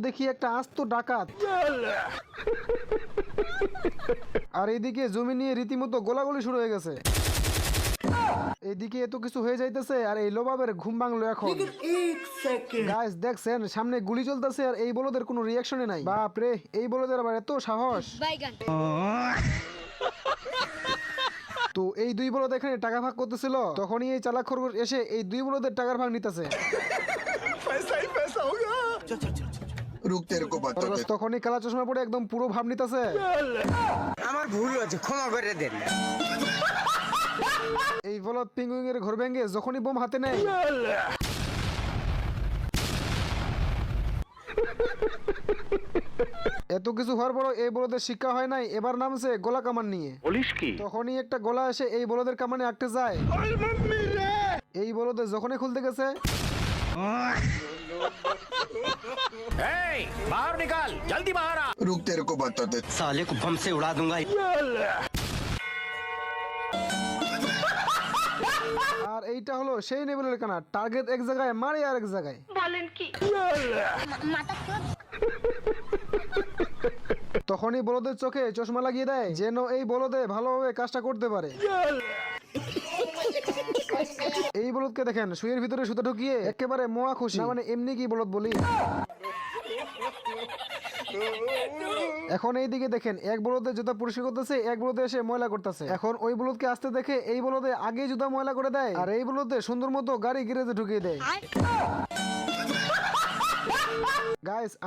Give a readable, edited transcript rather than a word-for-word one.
দেখি একটা আস্ত ডাকাত। আর এইদিকে জমি নিয়ে রীতিমতো গোলাগুলি শুরু হয়ে গেছে। এইদিকে এত কিছু হয়ে যাইতেছে আর এই লোবাবের ঘুম ভাঙলো এখন। গাইস দেখছেন সামনে গুলি চলতেছে আর এই বলদের কোনো রিয়াকশনই নাই। বাপ রে, এই বলদের আবার এত সাহস। তো এই দুই বলদ এখানে টাকা ভাগ করতেছিল, তখনই এই চালাক খরগোশ এসে এই দুই বলদের টাকার ভাগ নিতেছে। रुक तेरे को बताते খরগোশ তখনই কালা চশমা পরে একদম পুরো ভাব নিতেছে। আমার ভুল হয়েছে, ক্ষমা করে দেন। এই বলদ পিঙ্গুইং এর ঘর ভেঙে যখনই বোম হাতে নেয়, এত কিছু হওয়ার পরও এই বলদের শিক্ষা হয় নাই, এবার নামছে গোলা কামান নিয়ে। বলিস কি? তখনই একটা গোলা এসে এই বলদের কামানে আটকে যায়। এই বলদের যখনই খুলতে গেছে, এই, बाहर निकाल, जल्दी बाहर आ। रुक तेरे को बताते साले को बम से उड़ा दूंगा। আর এইটা হলো সেই নেবলের কানা, টার্গেট এক জায়গায় মারে আর এক জায়গায়। বলেন কি? তখনই বলদের চোখে চশমা লাগিয়ে দেয় যেন এই বলদে ভালোভাবে কাজটা করতে পারে। এই বলদকে দেখেন শুয়ের ভিতরে সুতা ঢুকিয়ে একেবারে মোয়া খুশি, না মানে এমনি কি বলদ বলি। এখন এইদিকে দেখেন এক বলদে জুতা পরিষ্কার করতেছে, এক বলদে এসে ময়লা করতেছে। এখন ওই বলদকে আসতে দেখে এই বলদে আগে জুতা ময়লা করে দেয় আর এই বলদে সুন্দর মতো গাড়ি গ্যারেজে ঢুকিয়ে দেয়। গাইস